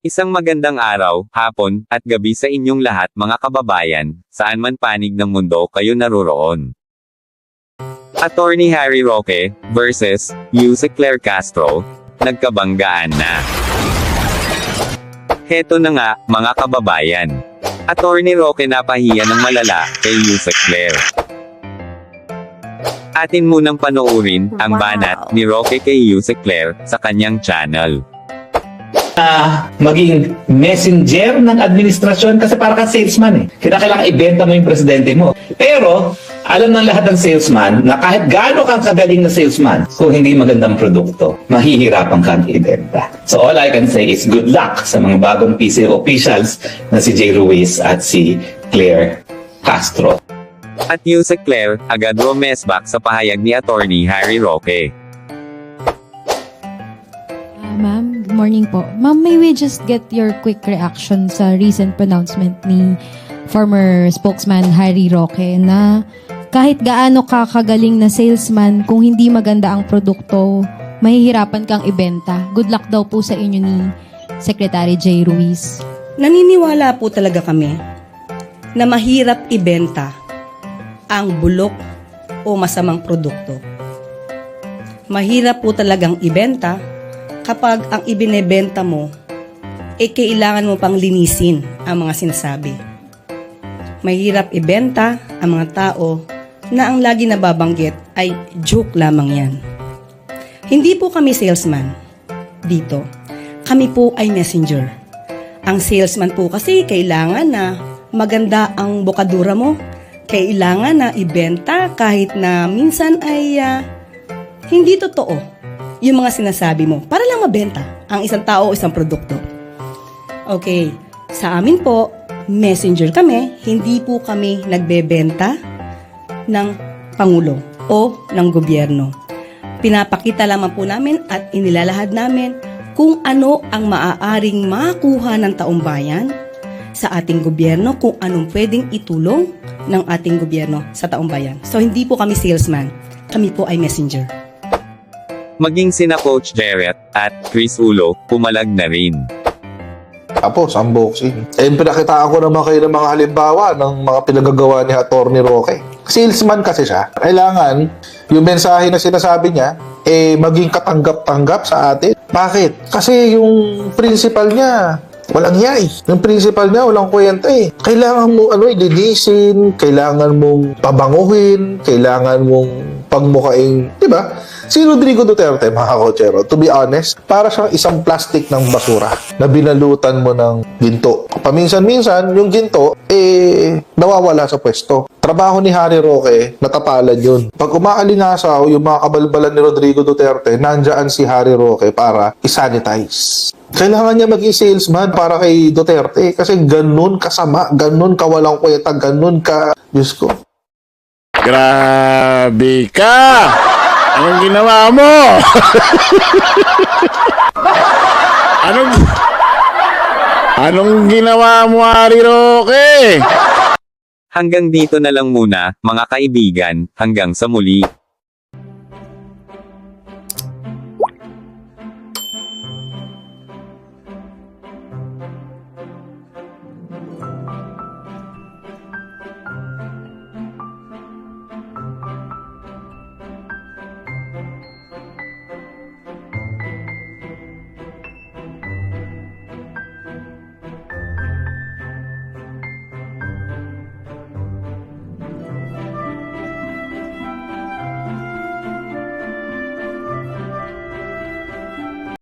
Isang magandang araw, hapon, at gabi sa inyong lahat mga kababayan, saan man panig ng mundo kayo naroroon. Attorney Harry Roque versus Yusek Claire Castro, nagkabanggaan na. Heto na nga, mga kababayan. Attorney Roque napahiya ng malala kay Yusek Claire. Atin munang panoorin ang banat ni Roque kay Yusek Claire sa kanyang channel. Maging messenger ng administrasyon kasi para kang salesman eh. Kailangan ibenta mo yung presidente mo. Pero, alam ng lahat ng salesman na kahit gaano kang kagaling na salesman, kung hindi magandang produkto, mahihirapan kang ibenta. So all I can say is good luck sa mga bagong PCO officials na si Jay Ruiz at si Claire Castro. At Yusek Claire, agad rumesbak sa pahayag ni Attorney Harry Roque. Ma'am, good morning po. Ma'am, may we just get your quick reaction sa recent pronouncement ni former spokesman Harry Roque na kahit gaano ka kagaling na salesman, kung hindi maganda ang produkto, mahihirapan kang ibenta. Good luck daw po sa inyo ni Secretary Jay Ruiz. Naniniwala po talaga kami na mahirap ibenta ang bulok o masamang produkto. Mahirap po talagang ibenta kapag ang ibinebenta mo, kailangan mo pang linisin ang mga sinasabi. Mahirap ibenta ang mga tao na ang lagi nababanggit ay joke lamang yan. Hindi po kami salesman dito. Kami po ay messenger. Ang salesman po kasi kailangan na maganda ang bokadura mo. Kailangan na ibenta kahit na minsan ay hindi totoo yung mga sinasabi mo para lang mabenta ang isang tao o isang produkto. Okay, sa amin po, messenger kami, hindi po kami nagbebenta ng Pangulo o ng gobyerno. Pinapakita lamang po namin at inilalahad namin kung ano ang maaaring makuha ng taong bayan sa ating gobyerno, kung anong pwedeng itulong ng ating gobyerno sa taong bayan. So hindi po kami salesman, kami po ay messenger. Maging sina Coach Jarrett at Chris Ulo, pumalag na rin. Tapos, unboxing. Pinakitaan ko naman kayo ng mga halimbawa ng mga pinagagawa ni Attorney Roque. Salesman kasi siya. Kailangan, yung mensahe na sinasabi niya, maging katanggap-tanggap sa atin. Bakit? Kasi yung principal niya, walang hiya eh. Yung principal niya, walang kwenta eh. Kailangan mo, linisin, kailangan mong pabanguhin, kailangan mong pagmukaing, di ba? Si Rodrigo Duterte, mga kotsero, to be honest, para siyang isang plastic ng basura na binalutan mo ng ginto. Paminsan-minsan, yung ginto, nawawala sa pwesto. Trabaho ni Harry Roque, natapalan yun. Pag umaalingasaw yung mga kabalbalan ni Rodrigo Duterte, nandyan si Harry Roque para isanitize. Kailangan niya maging salesman para kay Duterte kasi ganun kasama, ganun kawalang kwenta, ganun ka... Diyos ko. Grabe ka! Anong ginawa mo? Anong ginawa mo, Harry Roque? Hanggang dito na lang muna, mga kaibigan, hanggang sa muli.